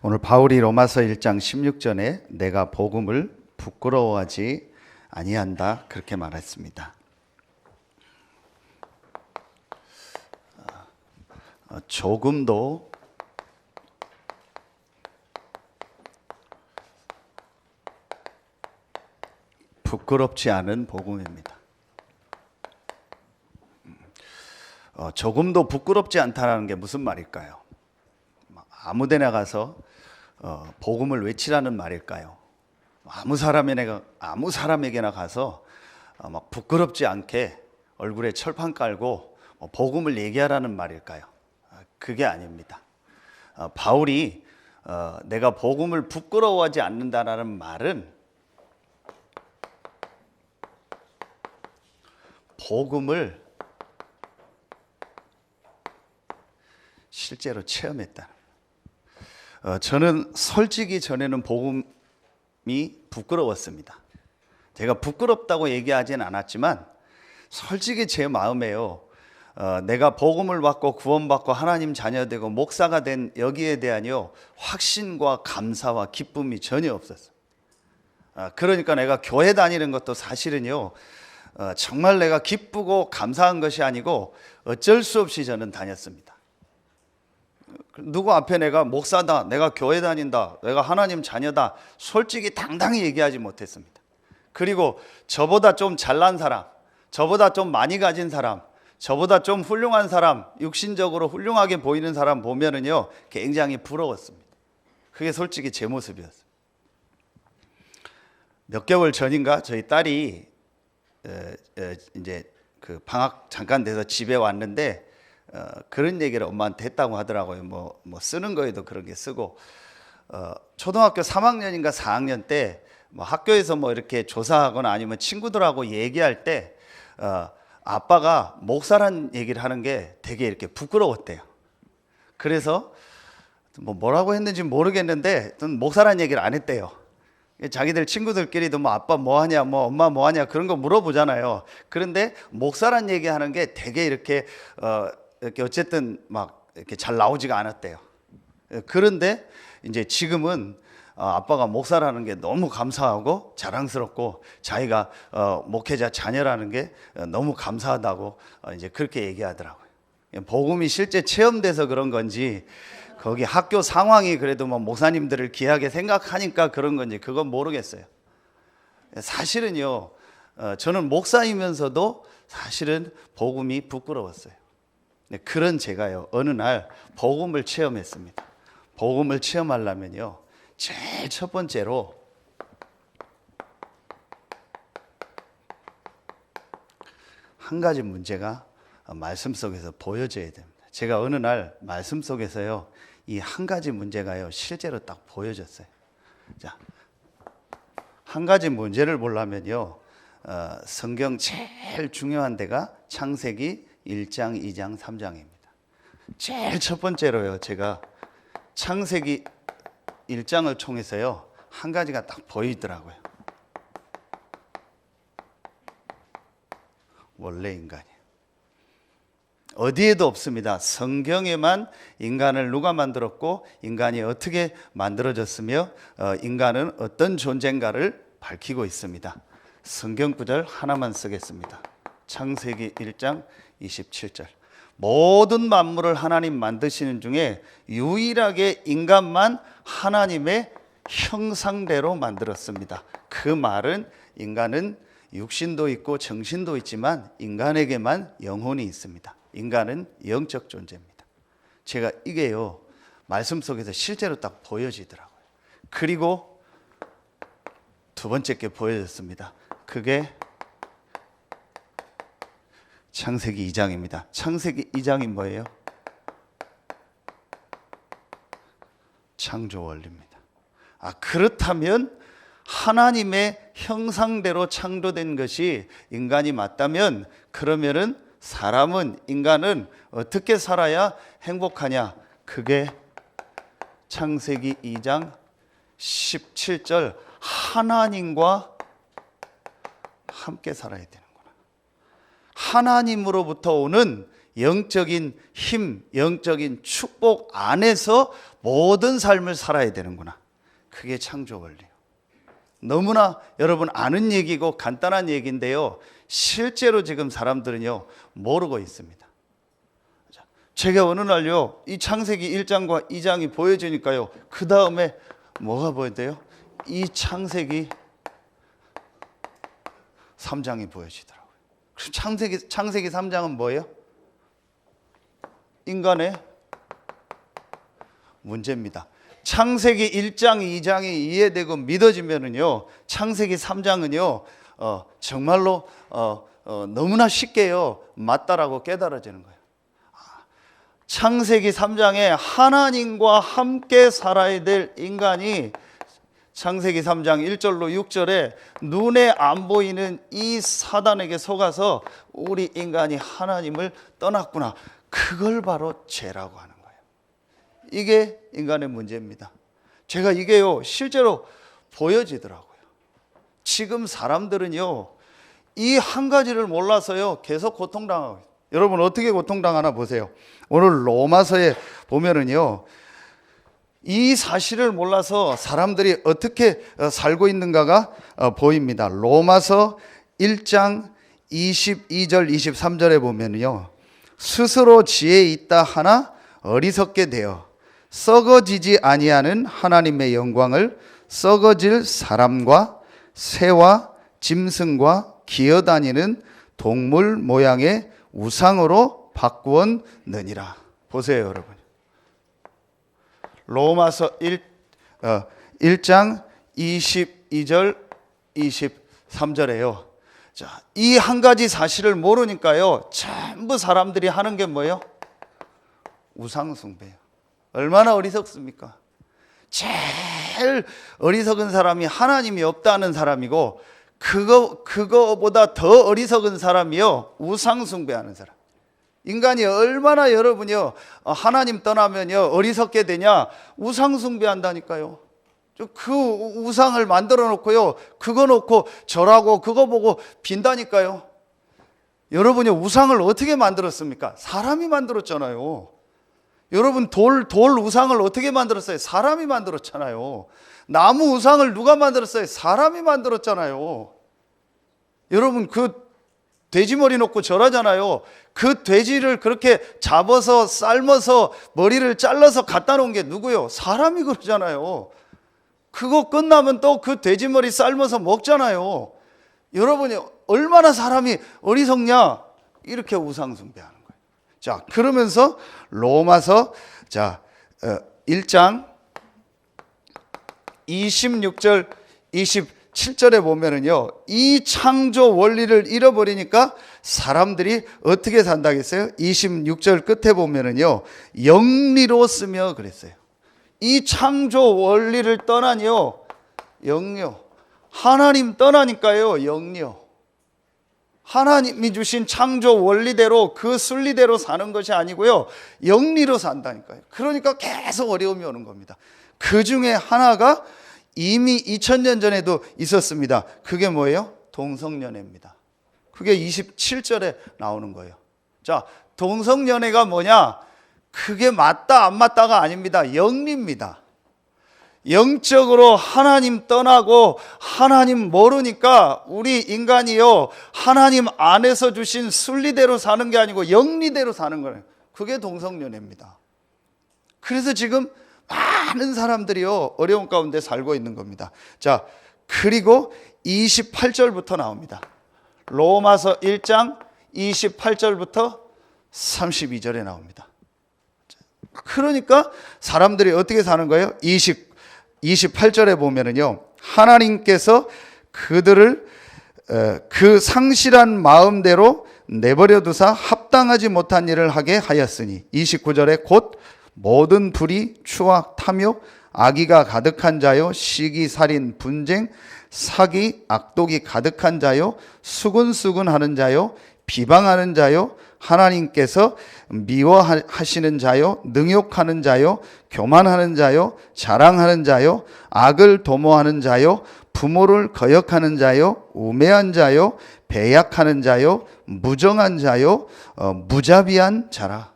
오늘 바울이 로마서 1장 16절에 내가 복음을 부끄러워하지 아니한다 그렇게 말했습니다. 조금도 부끄럽지 않은 복음입니다. 조금도 부끄럽지 않다는 게 무슨 말일까요? 아무데나 가서 복음을 외치라는 말일까요? 아무 사람에게나 가서 막 부끄럽지 않게 얼굴에 철판 깔고 복음을 얘기하라는 말일까요? 그게 아닙니다. 바울이 내가 복음을 부끄러워하지 않는다라는 말은 복음을 실제로 체험했다. 저는 솔직히 전에는 복음이 부끄러웠습니다. 제가 부끄럽다고 얘기하진 않았지만 솔직히 제 마음에요. 내가 복음을 받고 구원받고 하나님 자녀 되고 목사가 된 여기에 대한요 확신과 감사와 기쁨이 전혀 없었어요. 그러니까 내가 교회 다니는 것도 사실은요 정말 내가 기쁘고 감사한 것이 아니고 어쩔 수 없이 저는 다녔습니다. 누구 앞에 내가 목사다, 내가 교회 다닌다, 내가 하나님 자녀다 솔직히 당당히 얘기하지 못했습니다. 그리고 저보다 좀 잘난 사람, 저보다 좀 많이 가진 사람, 저보다 좀 훌륭한 사람, 육신적으로 훌륭하게 보이는 사람 보면은요 굉장히 부러웠습니다. 그게 솔직히 제 모습이었어요. 몇 개월 전인가 저희 딸이 이제 그 방학 잠깐 돼서 집에 왔는데 그런 얘기를 엄마한테 했다고 하더라고요. 뭐 쓰는 거에도 그런 게 쓰고 초등학교 3학년인가 4학년 때 뭐 학교에서 뭐 이렇게 조사하거나 아니면 친구들하고 얘기할 때 아빠가 목사란 얘기를 하는 게 되게 이렇게 부끄러웠대요. 그래서 뭐라고 했는지 모르겠는데 목사란 얘기를 안 했대요. 자기들 친구들끼리도 뭐 아빠 뭐하냐, 뭐 엄마 뭐하냐 그런 거 물어보잖아요. 그런데 목사란 얘기하는 게 되게 이렇게 어쨌든 막 이렇게 잘 나오지가 않았대요. 그런데 이제 지금은 아빠가 목사라는 게 너무 감사하고 자랑스럽고 자기가 목회자 자녀라는 게 너무 감사하다고 이제 그렇게 얘기하더라고요. 복음이 실제 체험돼서 그런 건지 거기 학교 상황이 그래도 뭐 목사님들을 귀하게 생각하니까 그런 건지 그건 모르겠어요. 사실은요 저는 목사이면서도 사실은 복음이 부끄러웠어요. 그런 제가요 어느 날 복음을 체험했습니다. 복음을 체험하려면요 제일 첫 번째로 한 가지 문제가 말씀 속에서 보여져야 됩니다. 제가 어느 날 말씀 속에서요 이 한 가지 문제가요 실제로 딱 보여졌어요. 자, 한 가지 문제를 보려면요 성경 제일 중요한 데가 창세기 1장, 2장, 3장입니다. 제일 첫 번째로요 제가 창세기 1장을 통해서요 한 가지가 딱 보이더라고요. 원래 인간이에요. 어디에도 없습니다. 성경에만 인간을 누가 만들었고 인간이 어떻게 만들어졌으며 인간은 어떤 존재인가를 밝히고 있습니다. 성경 구절 하나만 쓰겠습니다. 창세기 1장 27절. 모든 만물을 하나님 만드시는 중에 유일하게 인간만 하나님의 형상대로 만들었습니다. 그 말은 인간은 육신도 있고 정신도 있지만 인간에게만 영혼이 있습니다. 인간은 영적 존재입니다. 제가 이게요 말씀 속에서 실제로 딱 보여지더라고요. 그리고 두 번째 게 보여졌습니다. 그게 창세기 2장입니다. 창세기 2장이 뭐예요? 창조 원리입니다. 그렇다면 하나님의 형상대로 창조된 것이 인간이 맞다면 그러면은 사람은 인간은 어떻게 살아야 행복하냐? 그게 창세기 2장 17절 하나님과 함께 살아야 되는구나. 하나님으로부터 오는 영적인 힘, 영적인 축복 안에서 모든 삶을 살아야 되는구나. 그게 창조 원리예요. 너무나 여러분 아는 얘기고 간단한 얘기인데요, 실제로 지금 사람들은요 모르고 있습니다. 제가 어느 날요 이 창세기 1장과 2장이 보여지니까요, 그 다음에 뭐가 보여져요? 이 창세기 3장이 보여지더라고요. 그럼 창세기 3장은 뭐예요? 인간의 문제입니다. 창세기 1장, 2장이 이해되고 믿어지면은요, 창세기 3장은요, 정말로 너무나 쉽게요, 맞다라고 깨달아지는 거예요. 창세기 3장에 하나님과 함께 살아야 될 인간이 창세기 3장 1절로 6절에 눈에 안 보이는 이 사단에게 속아서 우리 인간이 하나님을 떠났구나. 그걸 바로 죄라고 하는 거예요. 이게 인간의 문제입니다. 제가 이게요 실제로 보여지더라고요. 지금 사람들은요 이 한 가지를 몰라서요 계속 고통당하고 있어요. 여러분 어떻게 고통당하나 보세요. 오늘 로마서에 보면은요 이 사실을 몰라서 사람들이 어떻게 살고 있는가가 보입니다. 로마서 1장 22절 23절에 보면요, 스스로 지혜 있다 하나 어리석게 되어 썩어지지 아니하는 하나님의 영광을 썩어질 사람과 새와 짐승과 기어다니는 동물 모양의 우상으로 바꾸었느니라. 보세요 여러분, 로마서 1장 22절 23절에요. 자, 이 한 가지 사실을 모르니까요 전부 사람들이 하는 게 뭐예요? 우상 숭배예요. 얼마나 어리석습니까? 제일 어리석은 사람이 하나님이 없다는 사람이고, 그거보다 더 어리석은 사람이요 우상 숭배하는 사람. 인간이 얼마나 여러분요 하나님 떠나면요 어리석게 되냐? 우상 숭배한다니까요. 그 우상을 만들어 놓고요, 그거 놓고 절하고 그거 보고 빈다니까요. 여러분이 우상을 어떻게 만들었습니까? 사람이 만들었잖아요. 여러분 돌 우상을 어떻게 만들었어요? 사람이 만들었잖아요. 나무 우상을 누가 만들었어요? 사람이 만들었잖아요. 여러분 그 돼지머리 놓고 절하잖아요. 그 돼지를 그렇게 잡아서 삶아서 머리를 잘라서 갖다 놓은 게 누구요? 사람이 그러잖아요. 그거 끝나면 또 그 돼지머리 삶아서 먹잖아요. 여러분이 얼마나 사람이 어리석냐? 이렇게 우상 숭배하는 거예요. 자, 그러면서 로마서 1장 26절 27절에 보면은요, 이 창조 원리를 잃어버리니까 사람들이 어떻게 산다겠어요? 26절 끝에 보면은요, 영리로 쓰며 그랬어요. 이 창조 원리를 떠나니요, 영리요. 하나님 떠나니까요, 영리요. 하나님이 주신 창조 원리대로 그 순리대로 사는 것이 아니고요, 영리로 산다니까요. 그러니까 계속 어려움이 오는 겁니다. 그 중에 하나가 이미 2000년 전에도 있었습니다. 그게 뭐예요? 동성연애입니다. 그게 27절에 나오는 거예요. 자, 동성연애가 뭐냐? 그게 맞다 안 맞다가 아닙니다. 영리입니다. 영적으로 하나님 떠나고 하나님 모르니까 우리 인간이요 하나님 안에서 주신 순리대로 사는 게 아니고 영리대로 사는 거예요. 그게 동성연애입니다. 그래서 지금 많은 사람들이요 어려운 가운데 살고 있는 겁니다. 자, 그리고 28절부터 나옵니다. 로마서 1장 28절부터 32절에 나옵니다. 그러니까 사람들이 어떻게 사는 거예요? 28절에 보면은요, 하나님께서 그들을 그 상실한 마음대로 내버려 두사 합당하지 못한 일을 하게 하였으니, 29절에 곧 모든 불의, 추악, 탐욕, 악의가 가득한 자요, 시기, 살인, 분쟁, 사기, 악독이 가득한 자요, 수군수군하는 자요, 비방하는 자요, 하나님께서 미워하시는 자요, 능욕하는 자요, 교만하는 자요, 자랑하는 자요, 악을 도모하는 자요, 부모를 거역하는 자요, 우매한 자요, 배약하는 자요, 무정한 자요, 무자비한 자라.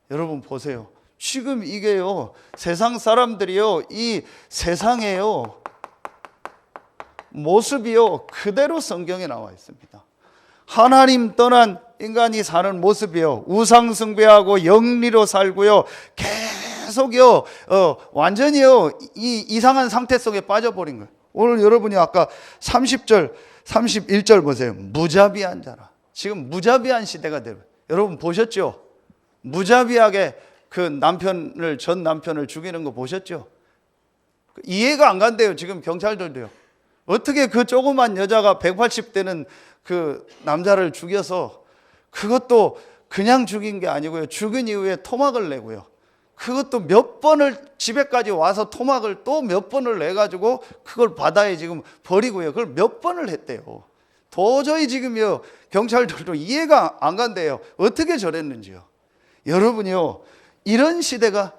여러분 보세요. 지금 이게요, 세상 사람들이요, 이 세상에요, 모습이요, 그대로 성경에 나와 있습니다. 하나님 떠난 인간이 사는 모습이요, 우상숭배하고 영리로 살고요, 계속요, 완전히요, 이 이상한 상태 속에 빠져버린 거예요. 오늘 여러분이 아까 30절, 31절 보세요. 무자비한 자라. 지금 무자비한 시대가 되고, 여러분 보셨죠? 무자비하게 그 전 남편을 죽이는 거 보셨죠? 이해가 안 간대요. 지금 경찰들도요. 어떻게 그 조그만 여자가 180대는 그 남자를 죽여서, 그것도 그냥 죽인 게 아니고요, 죽은 이후에 토막을 내고요, 그것도 몇 번을 집에까지 와서 토막을 또 몇 번을 내가지고 그걸 바다에 지금 버리고요, 그걸 몇 번을 했대요. 도저히 지금요, 경찰들도 이해가 안 간대요. 어떻게 저랬는지요. 여러분이요, 이런 시대가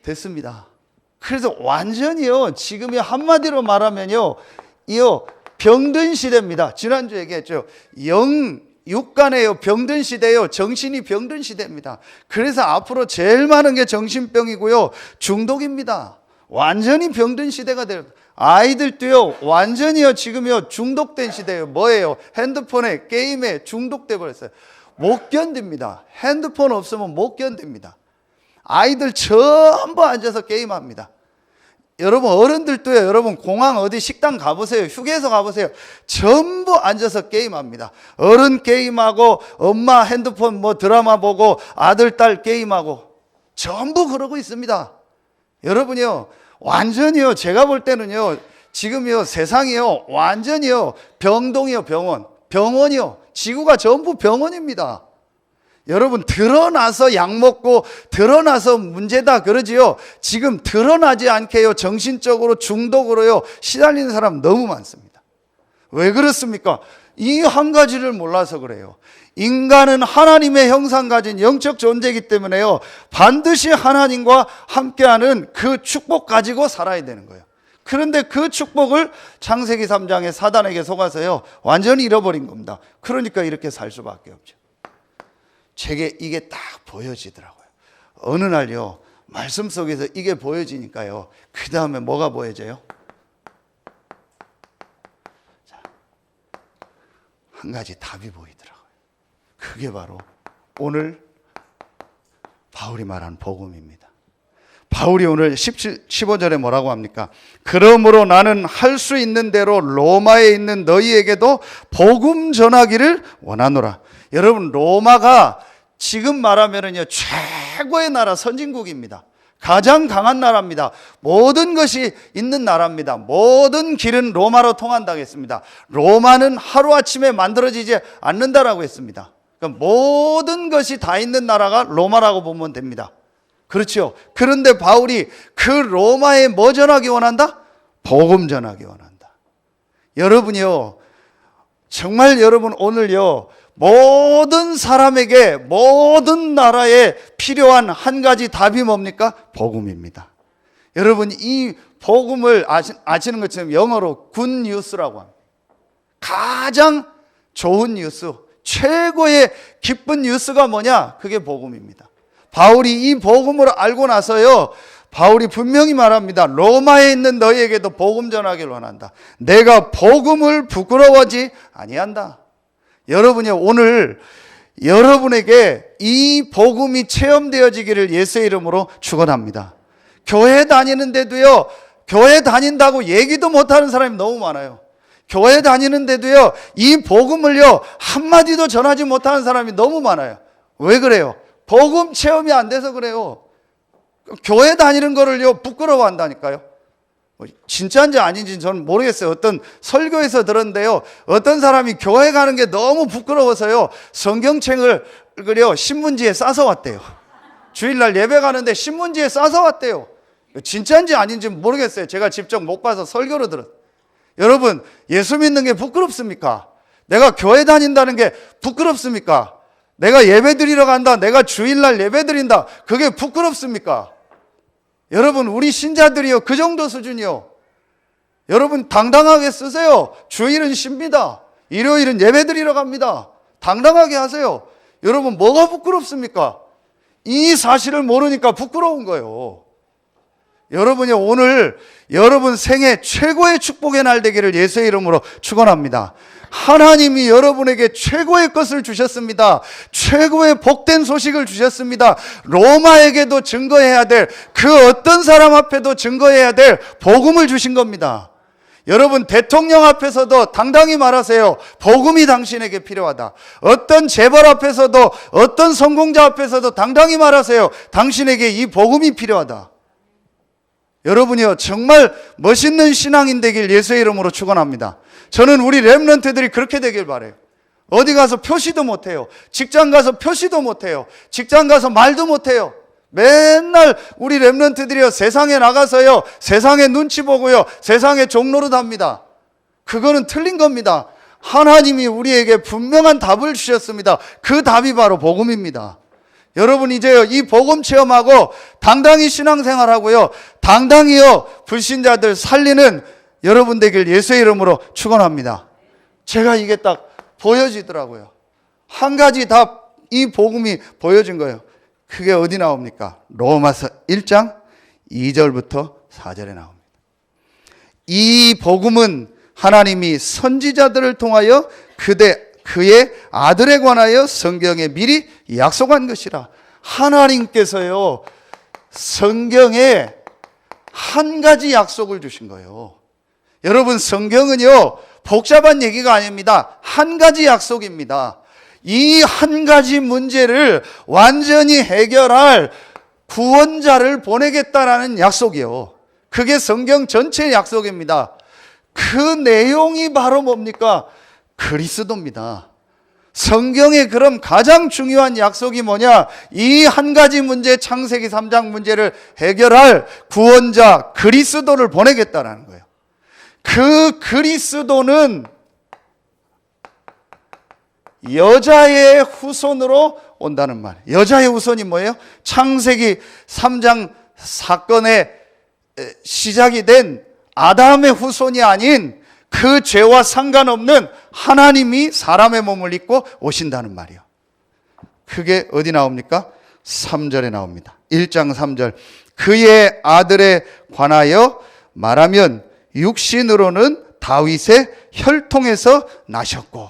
됐습니다. 그래서 완전히요, 지금이 한마디로 말하면요, 이요, 병든 시대입니다. 지난주에 얘기했죠. 육간에요, 병든 시대예요. 정신이 병든 시대입니다. 그래서 앞으로 제일 많은 게 정신병이고요, 중독입니다. 완전히 병든 시대가 돼요. 아이들도요, 완전히요, 지금요, 중독된 시대예요. 뭐예요? 핸드폰에, 게임에 중독돼 버렸어요. 못 견딥니다. 핸드폰 없으면 못 견딥니다. 아이들 전부 앉아서 게임합니다. 여러분 어른들도요, 여러분 공항 어디 식당 가보세요, 휴게소 가보세요, 전부 앉아서 게임합니다. 어른 게임하고, 엄마 핸드폰 뭐 드라마 보고, 아들 딸 게임하고, 전부 그러고 있습니다. 여러분이요, 완전히요, 제가 볼 때는요, 지금요, 세상이요, 완전히요, 병동이요, 병원이요, 지구가 전부 병원입니다. 여러분 드러나서 약 먹고 드러나서 문제다 그러지요, 지금 드러나지 않게요, 정신적으로 중독으로요 시달리는 사람 너무 많습니다. 왜 그렇습니까? 이 한 가지를 몰라서 그래요. 인간은 하나님의 형상 가진 영적 존재이기 때문에요, 반드시 하나님과 함께하는 그 축복 가지고 살아야 되는 거예요. 그런데 그 축복을 창세기 3장에 사단에게 속아서요 완전히 잃어버린 겁니다. 그러니까 이렇게 살 수밖에 없죠. 제게 이게 딱 보여지더라고요. 어느 날요, 말씀 속에서 이게 보여지니까요, 그 다음에 뭐가 보여져요? 자, 한 가지 답이 보이더라고요. 그게 바로 오늘 바울이 말한 복음입니다. 바울이 오늘 15절에 뭐라고 합니까? 그러므로 나는 할 수 있는 대로 로마에 있는 너희에게도 복음 전하기를 원하노라. 여러분, 로마가 지금 말하면은요, 최고의 나라, 선진국입니다. 가장 강한 나라입니다. 모든 것이 있는 나라입니다. 모든 길은 로마로 통한다고 했습니다. 로마는 하루아침에 만들어지지 않는다라고 했습니다. 그러니까 모든 것이 다 있는 나라가 로마라고 보면 됩니다. 그렇죠. 그런데 바울이 그 로마에 뭐 전하기 원한다? 복음 전하기 원한다. 여러분이요, 정말 여러분 오늘요, 모든 사람에게, 모든 나라에 필요한 한 가지 답이 뭡니까? 복음입니다. 여러분, 이 복음을 아시는 것처럼 영어로 굿 뉴스라고 합니다. 가장 좋은 뉴스, 최고의 기쁜 뉴스가 뭐냐? 그게 복음입니다. 바울이 이 복음을 알고 나서요, 바울이 분명히 말합니다. 로마에 있는 너희에게도 복음 전하기를 원한다. 내가 복음을 부끄러워하지 아니한다. 여러분이 오늘 여러분에게 이 복음이 체험되어지기를 예수의 이름으로 축원합니다. 교회 다니는데도요, 교회 다닌다고 얘기도 못하는 사람이 너무 많아요. 교회 다니는데도요, 이 복음을요 한마디도 전하지 못하는 사람이 너무 많아요. 왜 그래요? 복음 체험이 안 돼서 그래요. 교회 다니는 거를요 부끄러워한다니까요. 진짜인지 아닌지 저는 모르겠어요. 어떤 설교에서 들었는데요, 어떤 사람이 교회 가는 게 너무 부끄러워서요 성경책을 신문지에 싸서 왔대요. 주일날 예배 가는데 신문지에 싸서 왔대요. 진짜인지 아닌지 모르겠어요. 제가 직접 못 봐서 설교로 들었어요. 여러분, 예수 믿는 게 부끄럽습니까? 내가 교회 다닌다는 게 부끄럽습니까? 내가 예배 드리러 간다, 내가 주일날 예배 드린다, 그게 부끄럽습니까? 여러분, 우리 신자들이요 그 정도 수준이요. 여러분 당당하게 쓰세요. 주일은 쉽니다. 일요일은 예배 드리러 갑니다. 당당하게 하세요. 여러분 뭐가 부끄럽습니까? 이 사실을 모르니까 부끄러운 거예요. 여러분이 오늘 여러분 생애 최고의 축복의 날 되기를 예수의 이름으로 축원합니다. 하나님이 여러분에게 최고의 것을 주셨습니다. 최고의 복된 소식을 주셨습니다. 로마에게도 증거해야 될, 그 어떤 사람 앞에도 증거해야 될 복음을 주신 겁니다. 여러분 대통령 앞에서도 당당히 말하세요. 복음이 당신에게 필요하다. 어떤 재벌 앞에서도, 어떤 성공자 앞에서도 당당히 말하세요. 당신에게 이 복음이 필요하다. 여러분이요 정말 멋있는 신앙인 되길 예수의 이름으로 축원합니다. 저는 우리 렘넌트들이 그렇게 되길 바라요. 어디 가서 표시도 못해요. 직장 가서 표시도 못해요. 직장 가서 말도 못해요. 맨날 우리 렘넌트들이요 세상에 나가서요 세상에 눈치 보고요 세상에 종노릇합니다. 그거는 틀린 겁니다. 하나님이 우리에게 분명한 답을 주셨습니다. 그 답이 바로 복음입니다. 여러분 이제요 이 복음 체험하고 당당히 신앙생활하고요 당당히요 불신자들 살리는 여러분 되길 예수의 이름으로 축원합니다. 제가 이게 딱 보여지더라고요. 한 가지 답 이 복음이 보여진 거예요. 그게 어디 나옵니까? 로마서 1장 2절부터 4절에 나옵니다. 이 복음은 하나님이 선지자들을 통하여 그의 아들에 관하여 성경에 미리 약속한 것이라. 하나님께서요 성경에 한 가지 약속을 주신 거예요. 여러분 성경은요 복잡한 얘기가 아닙니다. 한 가지 약속입니다. 이 한 가지 문제를 완전히 해결할 구원자를 보내겠다라는 약속이요. 그게 성경 전체의 약속입니다. 그 내용이 바로 뭡니까? 그리스도입니다. 성경의 그럼 가장 중요한 약속이 뭐냐? 이 한 가지 문제, 창세기 3장 문제를 해결할 구원자 그리스도를 보내겠다라는 거예요. 그 그리스도는 여자의 후손으로 온다는 말이에요. 여자의 후손이 뭐예요? 창세기 3장 사건의 시작이 된 아담의 후손이 아닌 그 죄와 상관없는 하나님이 사람의 몸을 입고 오신다는 말이에요. 그게 어디 나옵니까? 3절에 나옵니다. 1장 3절. 그의 아들에 관하여 말하면 육신으로는 다윗의 혈통에서 나셨고,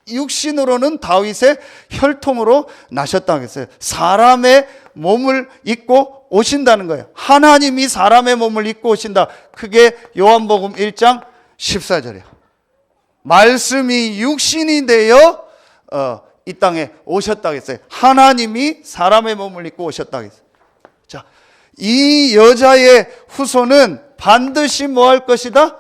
육신으로는 다윗의 혈통으로 나셨다고 했어요. 사람의 몸을 입고 오신다는 거예요. 하나님이 사람의 몸을 입고 오신다. 그게 요한복음 1장 14절이에요. 말씀이 육신이 되어 이 땅에 오셨다고 했어요. 하나님이 사람의 몸을 입고 오셨다고 했어요. 자, 이 여자의 후손은 반드시 뭐 할 것이다?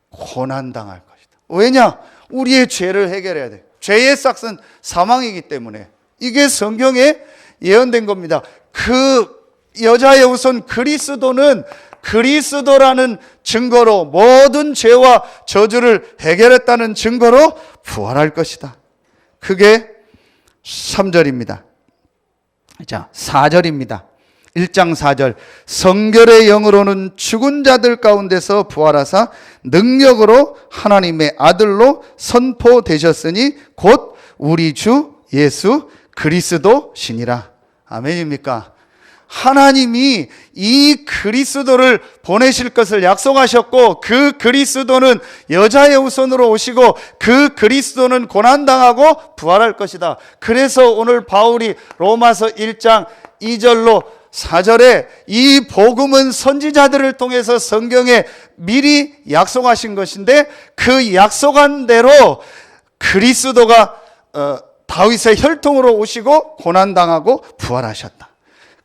고난당할 것이다. 왜냐? 우리의 죄를 해결해야 돼요. 죄의 싹은 사망이기 때문에 이게 성경에 예언된 겁니다. 그 여자의 후손 그리스도는 그리스도라는 증거로 모든 죄와 저주를 해결했다는 증거로 부활할 것이다. 그게 3절입니다. 자, 4절입니다. 1장 4절. 성결의 영으로는 죽은 자들 가운데서 부활하사 능력으로 하나님의 아들로 선포되셨으니 곧 우리 주 예수 그리스도시니라. 아멘입니까? 하나님이 이 그리스도를 보내실 것을 약속하셨고, 그 그리스도는 여자의 후손으로 오시고, 그 그리스도는 고난당하고 부활할 것이다. 그래서 오늘 바울이 로마서 1장 2절로 4절에 이 복음은 선지자들을 통해서 성경에 미리 약속하신 것인데, 그 약속한 대로 그리스도가 다윗의 혈통으로 오시고 고난당하고 부활하셨다.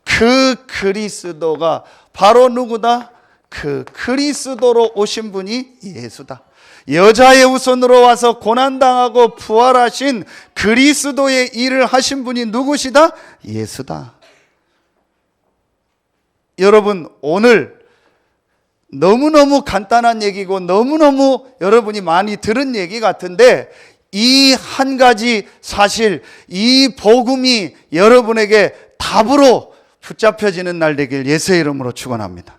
그 그리스도가 바로 누구다? 그 그리스도로 오신 분이 예수다. 여자의 후손으로 와서 고난당하고 부활하신 그리스도의 일을 하신 분이 누구시다? 예수다. 여러분, 오늘 너무너무 간단한 얘기고 너무너무 여러분이 많이 들은 얘기 같은데, 이 한 가지 사실, 이 복음이 여러분에게 답으로 붙잡혀지는 날 되길 예수의 이름으로 축원합니다.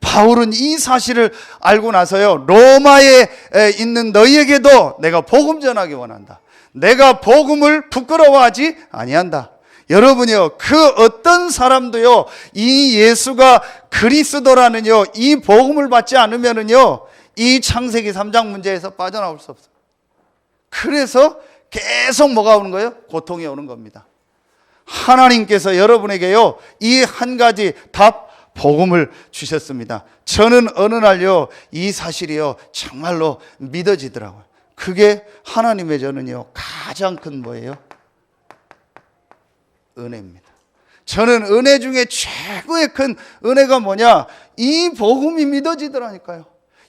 바울은 이 사실을 알고 나서요, 로마에 있는 너희에게도 내가 복음 전하기 원한다. 내가 복음을 부끄러워하지 아니한다. 여러분이요, 그 어떤 사람도요, 이 예수가 그리스도라는요, 이 복음을 받지 않으면은요, 이 창세기 3장 문제에서 빠져나올 수 없어요. 그래서 계속 뭐가 오는 거예요? 고통이 오는 겁니다. 하나님께서 여러분에게요, 이 한 가지 답, 복음을 주셨습니다. 저는 어느 날요, 이 사실이요, 정말로 믿어지더라고요. 그게 하나님의 저는요, 가장 큰 뭐예요? 은혜입니다. 저는 은혜 중에 최고의 큰 은혜가 뭐냐? 이 복음이 믿어지더라니까요.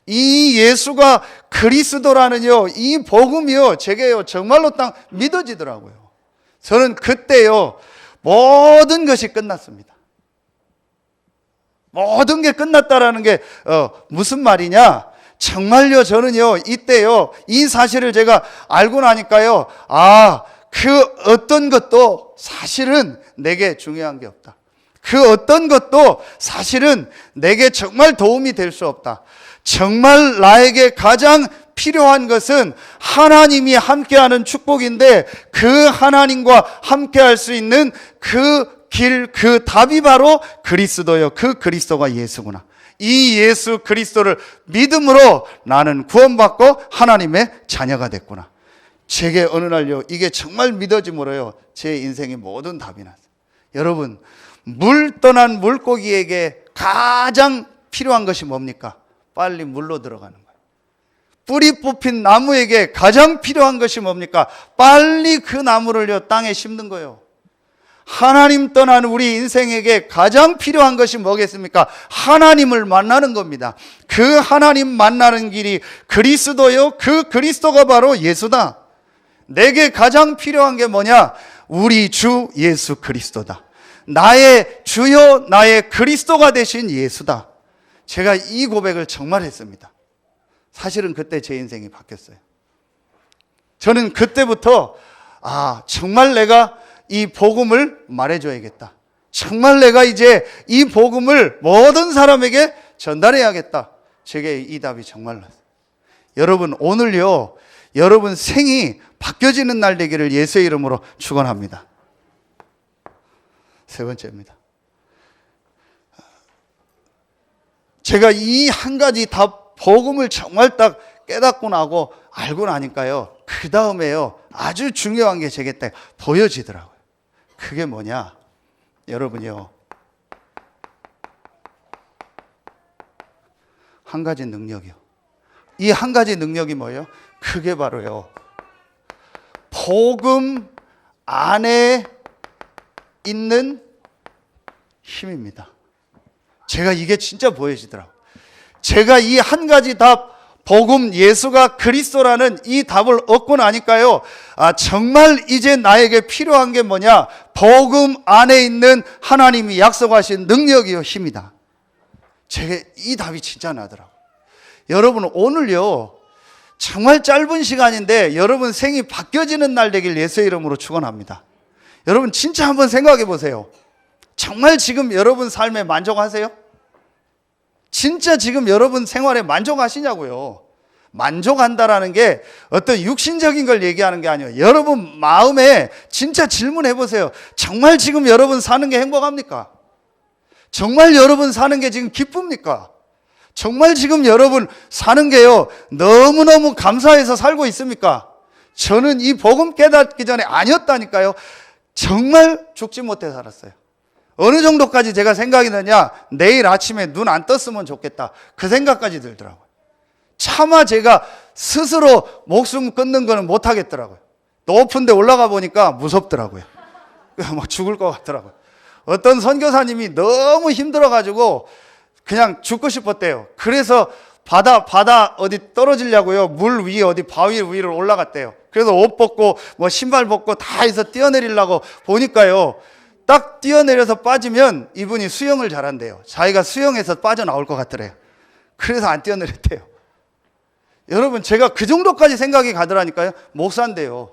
이 예수가 그리스도라는요, 이 복음이요, 제게요, 정말로 딱 믿어지더라고요. 저는 그때요, 모든 것이 끝났습니다. 모든 게 끝났다라는 게 무슨 말이냐? 정말요, 저는요, 이때요, 이 사실을 제가 알고 나니까요, 그 어떤 것도 사실은 내게 중요한 게 없다. 그 어떤 것도 사실은 내게 정말 도움이 될 수 없다. 정말 나에게 가장 필요한 것은 하나님이 함께하는 축복인데, 그 하나님과 함께할 수 있는 그 길, 그 답이 바로 그리스도요. 그 그리스도가 예수구나. 이 예수 그리스도를 믿음으로 나는 구원받고 하나님의 자녀가 됐구나. 제게 어느 날요, 이게 정말 믿어짐으로요, 제 인생의 모든 답이 났어요. 여러분, 물 떠난 물고기에게 가장 필요한 것이 뭡니까? 빨리 물로 들어가는 거예요. 뿌리 뽑힌 나무에게 가장 필요한 것이 뭡니까? 빨리 그 나무를요, 땅에 심는 거예요. 하나님 떠난 우리 인생에게 가장 필요한 것이 뭐겠습니까? 하나님을 만나는 겁니다. 그 하나님 만나는 길이 그리스도요, 그 그리스도가 바로 예수다. 내게 가장 필요한 게 뭐냐? 우리 주 예수 그리스도다. 나의 주요, 나의 그리스도가 되신 예수다. 제가 이 고백을 정말 했습니다. 사실은 그때 제 인생이 바뀌었어요. 저는 그때부터 정말 내가 이 복음을 말해줘야겠다. 정말 내가 이제 이 복음을 모든 사람에게 전달해야겠다. 제게 이 답이 정말 났어요. 여러분, 오늘요, 여러분 생이 바뀌어지는 날 되기를 예수의 이름으로 축원합니다. 세 번째입니다. 제가 이 한 가지 답, 복음을 정말 딱 깨닫고 나고 알고 나니까요, 그 다음에요, 아주 중요한 게 제게 딱 보여지더라고요. 그게 뭐냐? 여러분이요, 한 가지 능력이요. 이 한 가지 능력이 뭐예요? 그게 바로요, 복음 안에 있는 힘입니다. 제가 이게 진짜 보여지더라고요. 제가 이 한 가지 답, 복음 예수가 그리스도라는 이 답을 얻고 나니까요, 정말 이제 나에게 필요한 게 뭐냐? 복음 안에 있는 하나님이 약속하신 능력이요, 힘이다. 제게 이 답이 진짜 나더라고요. 여러분, 오늘요, 정말 짧은 시간인데 여러분 생이 바뀌어지는 날 되길 예수의 이름으로 축원합니다. 여러분 진짜 한번 생각해 보세요. 정말 지금 여러분 삶에 만족하세요? 진짜 지금 여러분 생활에 만족하시냐고요. 만족한다라는 게 어떤 육신적인 걸 얘기하는 게 아니에요. 여러분 마음에 진짜 질문해 보세요. 정말 지금 여러분 사는 게 행복합니까? 정말 여러분 사는 게 지금 기쁩니까? 정말 지금 여러분 사는 게요, 너무너무 감사해서 살고 있습니까? 저는 이 복음 깨닫기 전에 아니었다니까요. 정말 죽지 못해 살았어요. 어느 정도까지 제가 생각이 드냐, 내일 아침에 눈 안 떴으면 좋겠다, 그 생각까지 들더라고요. 차마 제가 스스로 목숨 끊는 거는 못 하겠더라고요. 높은 데 올라가 보니까 무섭더라고요. 막 죽을 것 같더라고요. 어떤 선교사님이 너무 힘들어가지고 그냥 죽고 싶었대요. 그래서 바다 어디 떨어지려고요, 물 위에 어디 바위 위로 올라갔대요. 그래서 옷 벗고 뭐 신발 벗고 다 해서 뛰어내리려고 보니까요, 딱 뛰어내려서 빠지면 이분이 수영을 잘한대요. 자기가 수영해서 빠져나올 것 같더래요. 그래서 안 뛰어내렸대요. 여러분 제가 그 정도까지 생각이 가더라니까요. 목사인데요.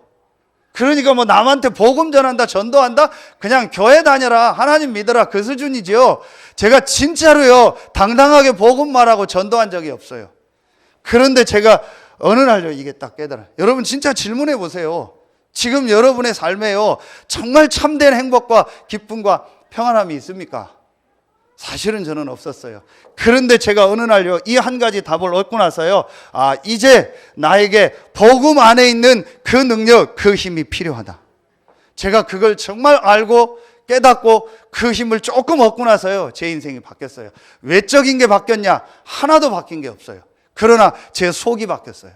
그러니까 뭐 남한테 복음 전한다, 전도한다, 그냥 교회 다녀라, 하나님 믿어라, 그 수준이지요. 제가 진짜로요, 당당하게 복음 말하고 전도한 적이 없어요. 그런데 제가 어느 날요, 이게 딱 깨달아요. 여러분 진짜 질문해 보세요. 지금 여러분의 삶에요, 정말 참된 행복과 기쁨과 평안함이 있습니까? 사실은 저는 없었어요. 그런데 제가 어느 날요, 이 한 가지 답을 얻고 나서요, 아, 이제 나에게 복음 안에 있는 그 능력, 그 힘이 필요하다. 제가 그걸 정말 알고 깨닫고 그 힘을 조금 얻고 나서요, 제 인생이 바뀌었어요. 외적인 게 바뀌었냐? 하나도 바뀐 게 없어요. 그러나 제 속이 바뀌었어요.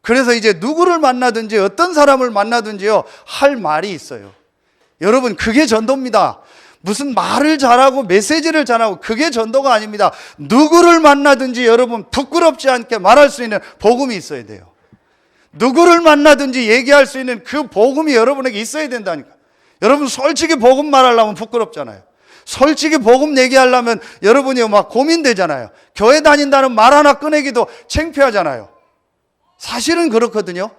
그래서 이제 누구를 만나든지 어떤 사람을 만나든지요, 할 말이 있어요. 여러분, 그게 전도입니다. 무슨 말을 잘하고 메시지를 잘하고 그게 전도가 아닙니다. 누구를 만나든지 여러분 부끄럽지 않게 말할 수 있는 복음이 있어야 돼요. 누구를 만나든지 얘기할 수 있는 그 복음이 여러분에게 있어야 된다니까. 여러분 솔직히 복음 말하려면 부끄럽잖아요. 솔직히 복음 얘기하려면 여러분이 막 고민되잖아요. 교회 다닌다는 말 하나 꺼내기도 창피하잖아요. 사실은 그렇거든요.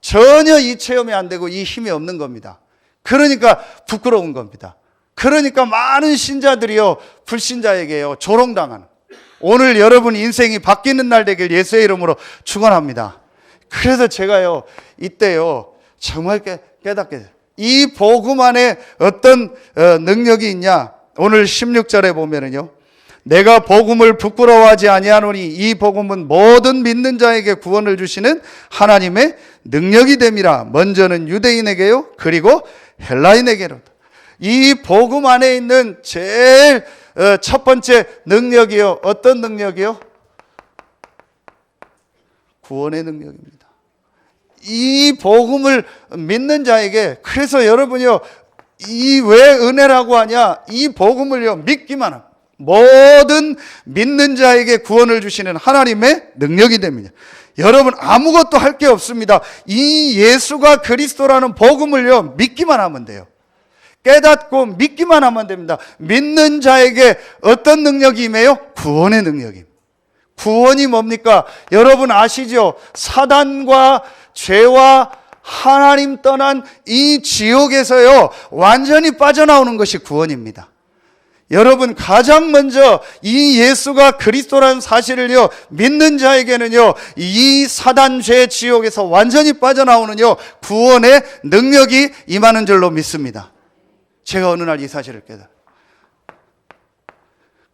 전혀 이 체험이 안 되고 이 힘이 없는 겁니다. 그러니까 부끄러운 겁니다. 그러니까 많은 신자들이요, 불신자에게요, 조롱당하는. 오늘 여러분 인생이 바뀌는 날 되길 예수의 이름으로 축원합니다. 그래서 제가요, 이때요, 정말 깨닫게 돼요. 이 복음 안에 어떤 능력이 있냐? 오늘 16절에 보면은요, 내가 복음을 부끄러워하지 아니하노니 이 복음은 모든 믿는 자에게 구원을 주시는 하나님의 능력이 됨이라. 먼저는 유대인에게요, 그리고 헬라인에게로다. 이 복음 안에 있는 제일 첫 번째 능력이요, 어떤 능력이요? 구원의 능력입니다. 이 복음을 믿는 자에게, 그래서 여러분요, 이 왜 은혜라고 하냐? 이 복음을요, 믿기만 합니다. 모든 믿는 자에게 구원을 주시는 하나님의 능력이 됩니다. 여러분 아무것도 할 게 없습니다. 이 예수가 그리스도라는 복음을요, 믿기만 하면 돼요. 깨닫고 믿기만 하면 됩니다. 믿는 자에게 어떤 능력이 임해요? 구원의 능력이. 구원이 뭡니까? 여러분 아시죠? 사단과 죄와 하나님 떠난 이 지옥에서요, 완전히 빠져나오는 것이 구원입니다. 여러분 가장 먼저 이 예수가 그리스도라는 사실을요, 믿는 자에게는요, 이 사단 죄 지옥에서 완전히 빠져나오는요, 구원의 능력이 임하는 줄로 믿습니다. 제가 어느 날 이 사실을 깨달아요.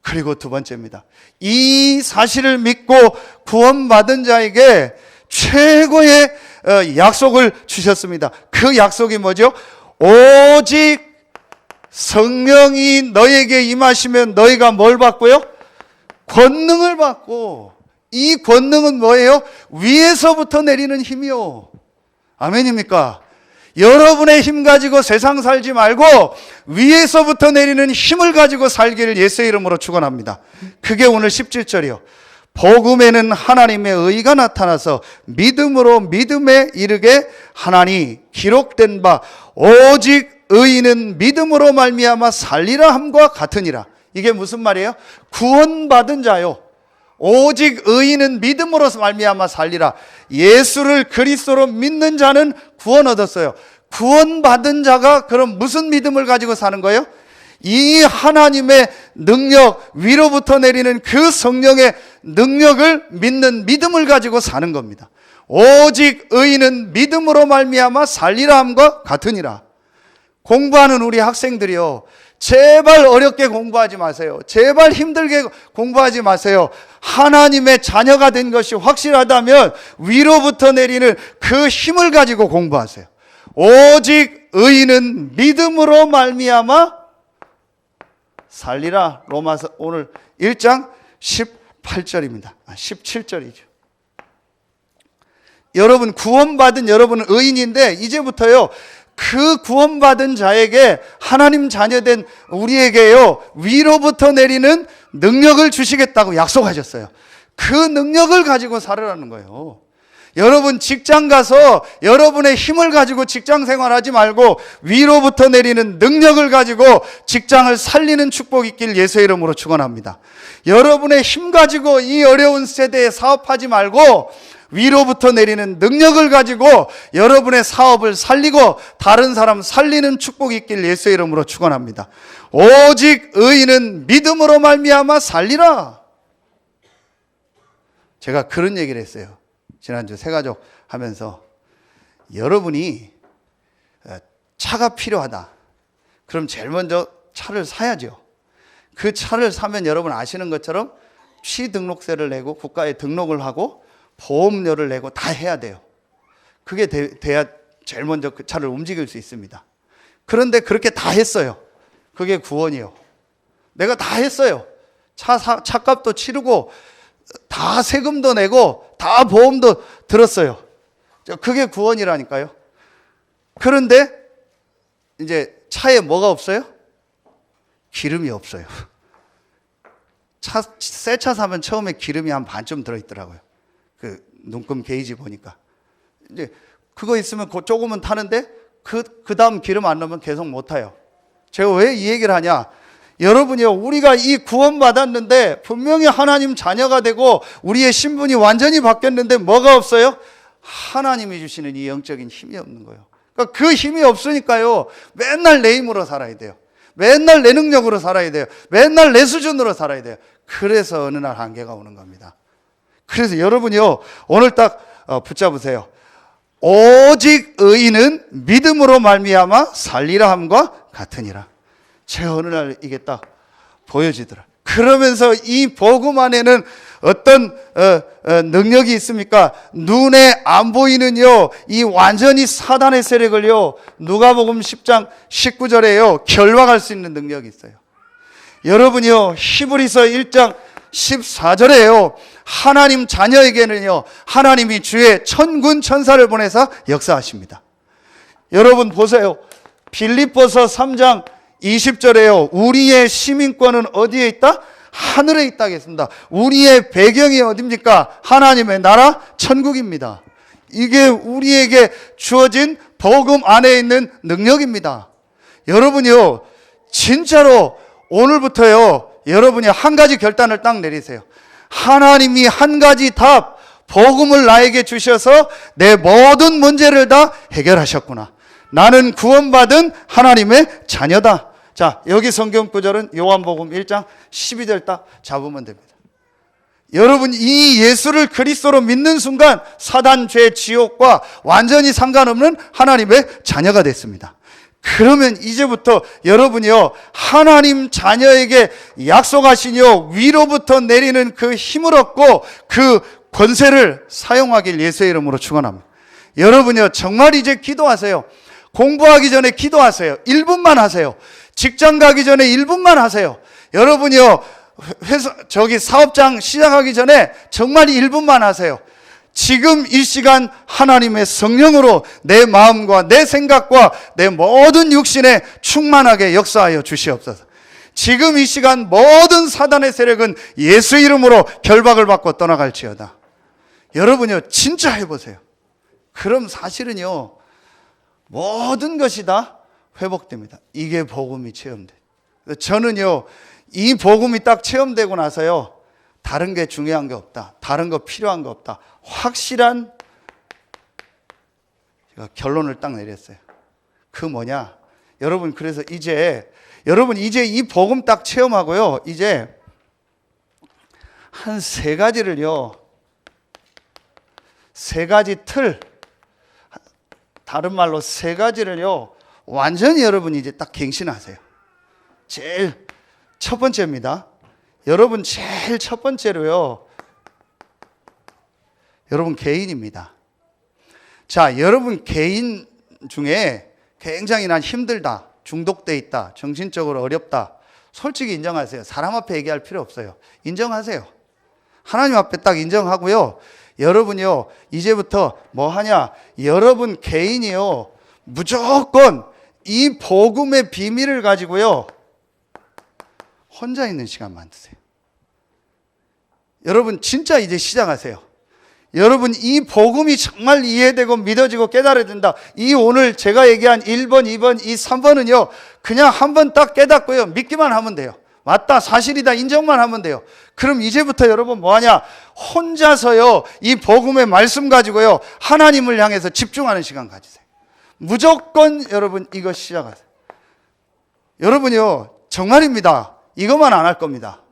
그리고 두 번째입니다. 이 사실을 믿고 구원받은 자에게 최고의 약속을 주셨습니다. 그 약속이 뭐죠? 오직 성령이 너에게 임하시면 너희가 뭘 받고요? 권능을 받고. 이 권능은 뭐예요? 위에서부터 내리는 힘이요. 아멘입니까? 여러분의 힘 가지고 세상 살지 말고 위에서부터 내리는 힘을 가지고 살기를 예수의 이름으로 축원합니다. 그게 오늘 17절이요. 복음에는 하나님의 의가 나타나서 믿음으로 믿음에 이르게 하나니 기록된 바 오직 의인은 믿음으로 말미암아 살리라 함과 같으니라. 이게 무슨 말이에요? 구원받은 자요, 오직 의인은 믿음으로 말미암아 살리라. 예수를 그리스도로 믿는 자는 구원 얻었어요. 구원받은 자가 그럼 무슨 믿음을 가지고 사는 거예요? 이 하나님의 능력, 위로부터 내리는 그 성령의 능력을 믿는 믿음을 가지고 사는 겁니다. 오직 의인은 믿음으로 말미암아 살리라 함과 같으니라. 공부하는 우리 학생들이요, 제발 어렵게 공부하지 마세요. 제발 힘들게 공부하지 마세요. 하나님의 자녀가 된 것이 확실하다면 위로부터 내리는 그 힘을 가지고 공부하세요. 오직 의인은 믿음으로 말미암아 살리라. 로마서 오늘 1장 18절입니다. 17절이죠. 여러분 구원받은 여러분은 의인인데 이제부터요, 그 구원받은 자에게, 하나님 자녀된 우리에게요, 위로부터 내리는 능력을 주시겠다고 약속하셨어요. 그 능력을 가지고 살으라는 거예요. 여러분 직장 가서 여러분의 힘을 가지고 직장 생활하지 말고 위로부터 내리는 능력을 가지고 직장을 살리는 축복이 있길 예수의 이름으로 축원합니다. 여러분의 힘 가지고 이 어려운 세대에 사업하지 말고 위로부터 내리는 능력을 가지고 여러분의 사업을 살리고 다른 사람 살리는 축복이 있길 예수의 이름으로 축원합니다. 오직 의인은 믿음으로 말미암아 살리라. 제가 그런 얘기를 했어요. 지난주 새가족 하면서 여러분이 차가 필요하다. 그럼 제일 먼저 차를 사야죠. 그 차를 사면 여러분 아시는 것처럼 취등록세를 내고 국가에 등록을 하고 보험료를 내고 다 해야 돼요. 그게 돼야 제일 먼저 그 차를 움직일 수 있습니다. 그런데 그렇게 다 했어요. 그게 구원이요. 내가 다 했어요. 차값도 치르고 다 세금도 내고 다 보험도 들었어요. 그게 구원이라니까요. 그런데 이제 차에 뭐가 없어요? 기름이 없어요. 새 차 사면 처음에 기름이 한 반쯤 들어있더라고요. 그 눈금 게이지 보니까. 이제 그거 있으면 조금은 타는데 그 다음 기름 안 넣으면 계속 못 타요. 제가 왜 이 얘기를 하냐? 여러분이요, 우리가 이 구원 받았는데 분명히 하나님 자녀가 되고 우리의 신분이 완전히 바뀌었는데 뭐가 없어요? 하나님이 주시는 이 영적인 힘이 없는 거예요. 그러니까 그 힘이 없으니까요, 맨날 내 힘으로 살아야 돼요. 맨날 내 능력으로 살아야 돼요. 맨날 내 수준으로 살아야 돼요. 그래서 어느 날 한계가 오는 겁니다. 그래서 여러분이요, 오늘 딱 붙잡으세요. 오직 의인은 믿음으로 말미암아 살리라 함과 같으니라. 제가 어느 날 이게 딱 보여지더라. 그러면서 이 복음 안에는 어떤 능력이 있습니까? 눈에 안 보이는요, 이 완전히 사단의 세력을요, 누가복음 10장 19절에요 결박할 수 있는 능력이 있어요. 여러분이요, 히브리서 1장 14절에요 하나님 자녀에게는요 하나님이 주의 천군 천사를 보내사 역사하십니다. 여러분 보세요. 빌립보서 3장 20절에요 우리의 시민권은 어디에 있다? 하늘에 있다 하겠습니다. 우리의 배경이 어디입니까? 하나님의 나라 천국입니다. 이게 우리에게 주어진 복음 안에 있는 능력입니다. 여러분이요, 진짜로 오늘부터요, 여러분이 한 가지 결단을 딱 내리세요. 하나님이 한 가지 답, 복음을 나에게 주셔서 내 모든 문제를 다 해결하셨구나. 나는 구원받은 하나님의 자녀다. 자, 여기 성경 구절은 요한복음 1장 12절 딱 잡으면 됩니다. 여러분, 이 예수를 그리스도로 믿는 순간 사단, 죄, 지옥과 완전히 상관없는 하나님의 자녀가 됐습니다. 그러면 이제부터 여러분이요, 하나님 자녀에게 약속하시니요 위로부터 내리는 그 힘을 얻고 그 권세를 사용하길 예수의 이름으로 축원합니다. 여러분이요, 정말 이제 기도하세요. 공부하기 전에 기도하세요. 1분만 하세요. 직장 가기 전에 1분만 하세요. 여러분이요, 사업장 시작하기 전에 정말 1분만 하세요. 지금 이 시간 하나님의 성령으로 내 마음과 내 생각과 내 모든 육신에 충만하게 역사하여 주시옵소서. 지금 이 시간 모든 사단의 세력은 예수 이름으로 결박을 받고 떠나갈지어다. 여러분요, 진짜 해보세요. 그럼 사실은요, 모든 것이 다 회복됩니다. 이게 복음이 체험돼요. 저는요, 이 복음이 딱 체험되고 나서요, 다른 게 중요한 게 없다. 다른 거 필요한 거 없다. 확실한 제가 결론을 딱 내렸어요. 그 뭐냐? 여러분, 그래서 여러분 이제 이 복음 딱 체험하고요, 이제 한 세 가지를요, 세 가지 틀, 다른 말로 세 가지를요, 완전히 여러분이 이제 딱 갱신하세요. 제일 첫 번째입니다. 여러분 제일 첫 번째로요, 여러분 개인입니다. 자, 여러분 개인 중에 굉장히 난 힘들다, 중독돼 있다, 정신적으로 어렵다, 솔직히 인정하세요. 사람 앞에 얘기할 필요 없어요. 인정하세요. 하나님 앞에 딱 인정하고요, 여러분이요, 이제부터 뭐 하냐? 여러분 개인이요, 무조건 이 복음의 비밀을 가지고요, 혼자 있는 시간 만드세요. 여러분 진짜 이제 시작하세요. 여러분 이 복음이 정말 이해되고 믿어지고 깨달아진다. 이 오늘 제가 얘기한 1번, 2번, 이 3번은요, 그냥 한 번 딱 깨닫고요, 믿기만 하면 돼요. 맞다, 사실이다 인정만 하면 돼요. 그럼 이제부터 여러분 뭐하냐? 혼자서요 이 복음의 말씀 가지고요 하나님을 향해서 집중하는 시간 가지세요. 무조건 여러분 이거 시작하세요. 여러분이요 정말입니다. 이것만 안 할 겁니다.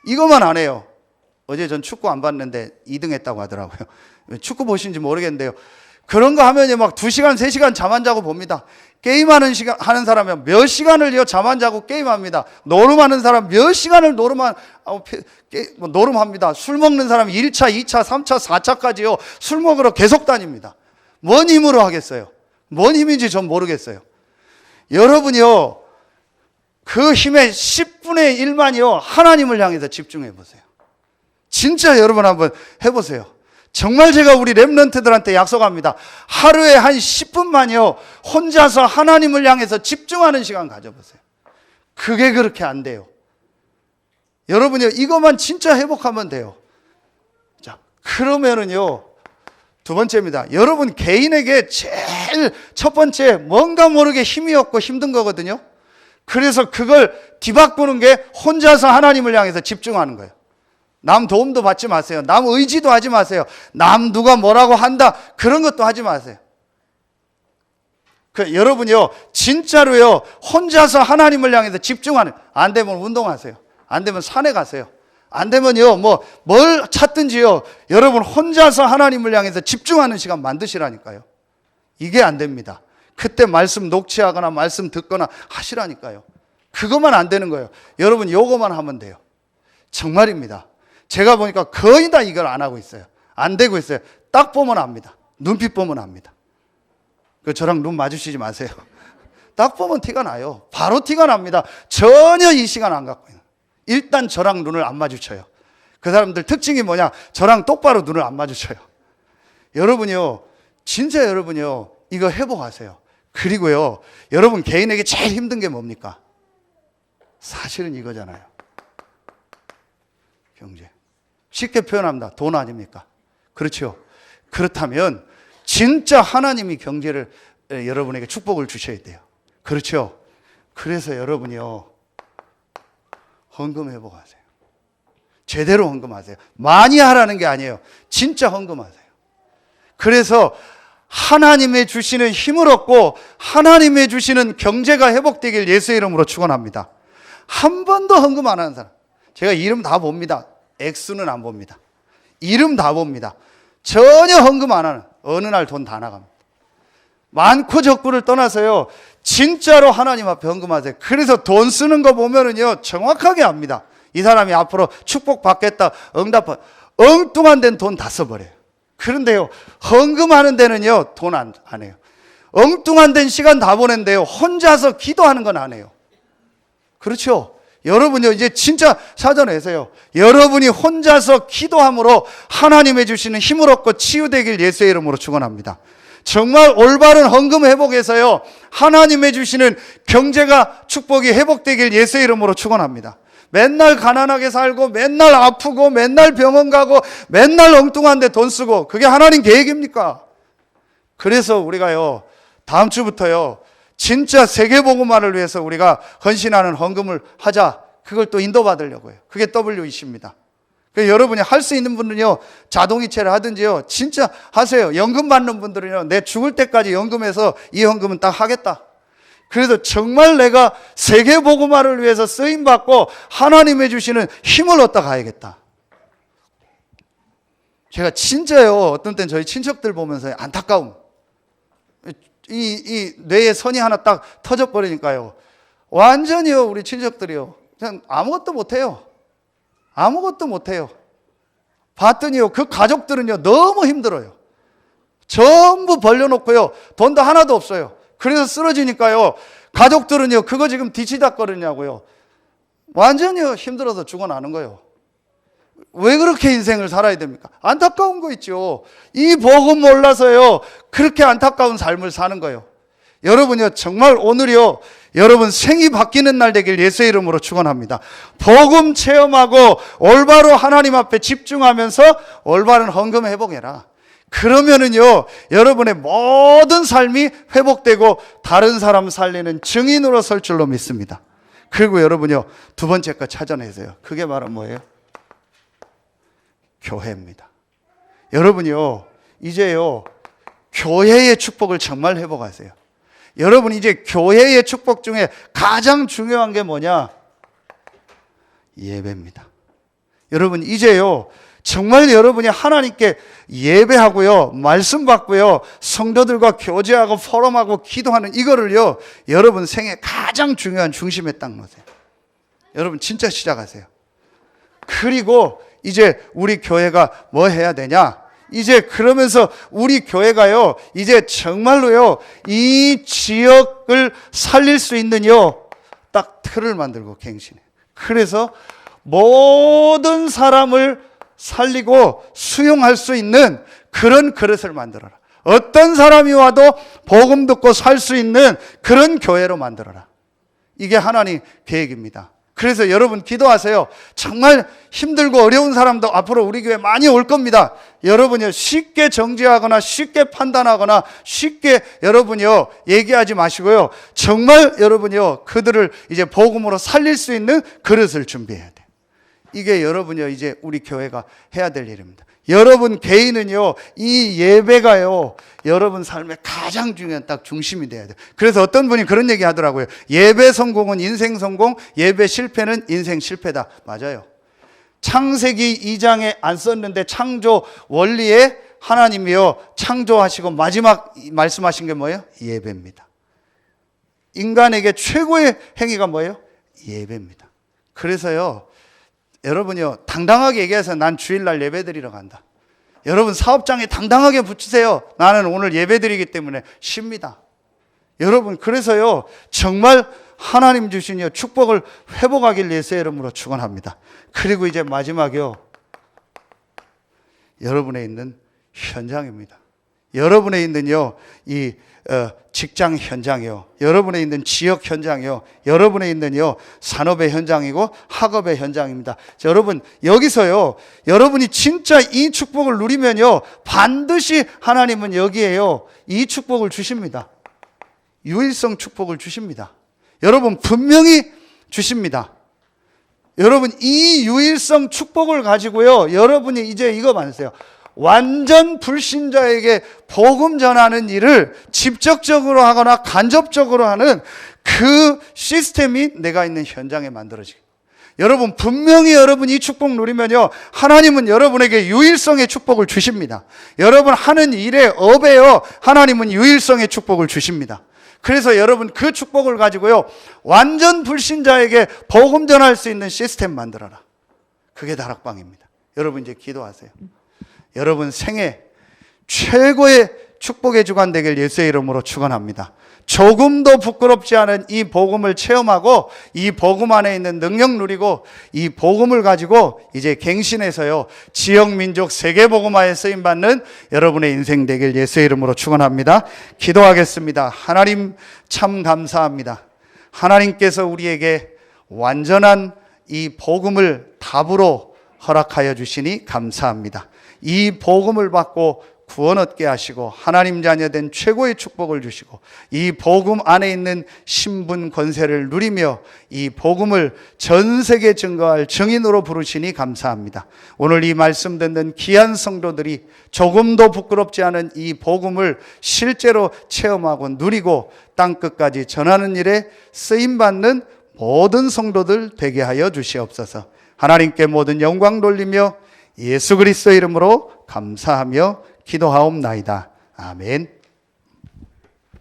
이것만 안 해요. 어제 전 축구 안 봤는데 2등 했다고 하더라고요. 축구 보신지 모르겠는데요. 그런 거 하면요 막 2시간 3시간 잠 안 자고 봅니다. 게임하는 시간 하는 사람은 몇 시간을요 잠 안 자고 게임합니다. 노름하는 사람 몇 시간을 노름합니다. 술 먹는 사람 1차 2차 3차 4차까지요 술 먹으러 계속 다닙니다. 뭔 힘으로 하겠어요? 뭔 힘인지 전 모르겠어요. 여러분이요 그 힘의 10분의 1만이요 하나님을 향해서 집중해 보세요. 진짜 여러분 한번 해보세요. 정말 제가 우리 렘넌트들한테 약속합니다. 하루에 한 10분만요 혼자서 하나님을 향해서 집중하는 시간 가져보세요. 그게 그렇게 안 돼요. 여러분이요 이것만 진짜 회복하면 돼요. 자, 그러면은요 두 번째입니다. 여러분 개인에게 제일 첫 번째 뭔가 모르게 힘이 없고 힘든 거거든요. 그래서 그걸 뒤바꾸는 게 혼자서 하나님을 향해서 집중하는 거예요. 남 도움도 받지 마세요. 남 의지도 하지 마세요. 남 누가 뭐라고 한다 그런 것도 하지 마세요. 여러분요 진짜로요 혼자서 하나님을 향해서 집중하는, 안 되면 운동하세요. 안 되면 산에 가세요. 안 되면요 뭘 찾든지요 여러분 혼자서 하나님을 향해서 집중하는 시간 만드시라니까요. 이게 안 됩니다. 그때 말씀 녹취하거나 말씀 듣거나 하시라니까요. 그것만 안 되는 거예요. 여러분 요거만 하면 돼요. 정말입니다. 제가 보니까 거의 다 이걸 안 하고 있어요. 안 되고 있어요. 딱 보면 압니다. 눈빛 보면 압니다. 저랑 눈 마주치지 마세요. 딱 보면 티가 나요. 바로 티가 납니다. 전혀 이 시간 안 갖고 있는. 일단 저랑 눈을 안 마주쳐요. 그 사람들 특징이 뭐냐? 저랑 똑바로 눈을 안 마주쳐요. 여러분이요 진짜 여러분이요 이거 회복하세요. 그리고요 여러분 개인에게 제일 힘든 게 뭡니까? 사실은 이거잖아요. 경제. 쉽게 표현합니다. 돈 아닙니까? 그렇죠. 그렇다면 진짜 하나님이 경제를 여러분에게 축복을 주셔야 돼요. 그렇죠. 그래서 여러분이요 헌금 회복하세요. 제대로 헌금하세요. 많이 하라는 게 아니에요. 진짜 헌금하세요. 그래서 하나님의 주시는 힘을 얻고 하나님의 주시는 경제가 회복되길 예수의 이름으로 축원합니다. 한 번도 헌금 안 하는 사람, 제가 이름 다 봅니다. 액수는 안 봅니다. 이름 다 봅니다. 전혀 헌금 안 하는, 어느 날 돈 다 나갑니다. 많고 적고를 떠나서요 진짜로 하나님 앞에 헌금하세요. 그래서 돈 쓰는 거 보면은요 정확하게 압니다. 이 사람이 앞으로 축복 받겠다 응답, 엉뚱한 데는 돈 다 써버려요. 그런데요 헌금하는 데는요 돈 안 해요. 엉뚱한 데는 시간 다 보낸대요. 혼자서 기도하는 건 안 해요. 그렇죠. 여러분요 이제 진짜 찾아내세요. 여러분이 혼자서 기도함으로 하나님의 주시는 힘을 얻고 치유되길 예수의 이름으로 축원합니다. 정말 올바른 헌금 회복에서요 하나님의 주시는 경제가 축복이 회복되길 예수의 이름으로 축원합니다. 맨날 가난하게 살고 맨날 아프고 맨날 병원 가고 맨날 엉뚱한 데 돈 쓰고 그게 하나님 계획입니까? 그래서 우리가요 다음 주부터요 진짜 세계복음화를 위해서 우리가 헌신하는 헌금을 하자. 그걸 또 인도받으려고 해요. 그게 WEC입니다. 여러분이 할 수 있는 분은요 자동이체를 하든지요 진짜 하세요. 연금 받는 분들은요 내 죽을 때까지 연금해서 이 헌금은 딱 하겠다. 그래서 정말 내가 세계복음화를 위해서 쓰임받고 하나님의 주시는 힘을 얻다 가야겠다. 제가 진짜요 어떤 땐 저희 친척들 보면서 안타까움, 이 뇌에 선이 하나 딱 터져버리니까요 완전히요 우리 친척들이요 그냥 아무것도 못해요. 아무것도 못해요. 봤더니요 그 가족들은요 너무 힘들어요. 전부 벌려놓고요 돈도 하나도 없어요. 그래서 쓰러지니까요 가족들은요 그거 지금 뒤치다거리냐고요. 완전히 힘들어서 죽어나는 거예요. 왜 그렇게 인생을 살아야 됩니까? 안타까운 거 있죠. 이 복음 몰라서요 그렇게 안타까운 삶을 사는 거예요. 여러분요 정말 오늘이요 여러분 생이 바뀌는 날 되길 예수의 이름으로 축원합니다. 복음 체험하고 올바로 하나님 앞에 집중하면서 올바른 헌금 회복해라. 그러면은요 여러분의 모든 삶이 회복되고 다른 사람 살리는 증인으로 설 줄로 믿습니다. 그리고 여러분요, 두 번째 거 찾아내세요. 그게 바로 뭐예요? 교회입니다. 여러분요, 이제요, 교회의 축복을 정말 회복하세요. 여러분, 이제 교회의 축복 중에 가장 중요한 게 뭐냐? 예배입니다. 여러분, 이제요, 정말 여러분이 하나님께 예배하고요, 말씀 받고요, 성도들과 교제하고 포럼하고 기도하는 이거를요, 여러분 생애 가장 중요한 중심에 딱 놓으세요. 여러분 진짜 시작하세요. 그리고 이제 우리 교회가 뭐 해야 되냐? 이제 그러면서 우리 교회가요, 이제 정말로요, 이 지역을 살릴 수 있는요, 딱 틀을 만들고 갱신해. 그래서 모든 사람을 살리고 수용할 수 있는 그런 그릇을 만들어라. 어떤 사람이 와도 복음 듣고 살 수 있는 그런 교회로 만들어라. 이게 하나님 계획입니다. 그래서 여러분 기도하세요. 정말 힘들고 어려운 사람도 앞으로 우리 교회 많이 올 겁니다. 여러분요, 쉽게 정죄하거나 쉽게 판단하거나 쉽게 여러분요, 얘기하지 마시고요. 정말 여러분요, 그들을 이제 복음으로 살릴 수 있는 그릇을 준비해야 돼요. 이게 여러분요, 이제 우리 교회가 해야 될 일입니다. 여러분 개인은요, 이 예배가요, 여러분 삶의 가장 중요한 딱 중심이 돼야 돼요. 그래서 어떤 분이 그런 얘기 하더라고요. 예배 성공은 인생 성공, 예배 실패는 인생 실패다. 맞아요. 창세기 2장에 안 썼는데 창조 원리에 하나님이요, 창조하시고 마지막 말씀하신 게 뭐예요? 예배입니다. 인간에게 최고의 행위가 뭐예요? 예배입니다. 그래서요, 여러분요, 당당하게 얘기해서 난 주일날 예배드리러 간다. 여러분 사업장에 당당하게 붙이세요. 나는 오늘 예배드리기 때문에 쉽니다. 여러분, 그래서요, 정말 하나님 주신 축복을 회복하길 예수의 이름으로 축원합니다. 그리고 이제 마지막이요, 여러분에 있는 현장입니다. 여러분에 있는요, 이 직장 현장이요, 여러분에 있는 지역 현장이요, 여러분에 있는요, 산업의 현장이고 학업의 현장입니다. 자, 여러분 여기서요, 여러분이 진짜 이 축복을 누리면요, 반드시 하나님은 여기에요, 이 축복을 주십니다. 유일성 축복을 주십니다. 여러분 분명히 주십니다. 여러분 이 유일성 축복을 가지고요, 여러분이 이제 이거 받으세요. 완전 불신자에게 복음 전하는 일을 직접적으로 하거나 간접적으로 하는 그 시스템이 내가 있는 현장에 만들어지게. 여러분 분명히 여러분 이 축복 누리면요, 하나님은 여러분에게 유일성의 축복을 주십니다. 여러분 하는 일에 업에요, 하나님은 유일성의 축복을 주십니다. 그래서 여러분 그 축복을 가지고요, 완전 불신자에게 복음 전할 수 있는 시스템 만들어라. 그게 다락방입니다. 여러분 이제 기도하세요. 여러분 생애 최고의 축복의 주간 되길 예수의 이름으로 축원합니다. 조금도 부끄럽지 않은 이 복음을 체험하고 이 복음 안에 있는 능력 누리고 이 복음을 가지고 이제 갱신해서요, 지역 민족 세계 복음화에 쓰임 받는 여러분의 인생 되길 예수의 이름으로 축원합니다. 기도하겠습니다. 하나님 참 감사합니다. 하나님께서 우리에게 완전한 이 복음을 답으로 허락하여 주시니 감사합니다. 이 복음을 받고 구원 얻게 하시고 하나님 자녀된 최고의 축복을 주시고 이 복음 안에 있는 신분 권세를 누리며 이 복음을 전 세계 증거할 증인으로 부르시니 감사합니다. 오늘 이 말씀 듣는 귀한 성도들이 조금도 부끄럽지 않은 이 복음을 실제로 체험하고 누리고 땅끝까지 전하는 일에 쓰임받는 모든 성도들 되게 하여 주시옵소서. 하나님께 모든 영광 돌리며 예수 그리스도 이름으로 감사하며 기도하옵나이다. 아멘.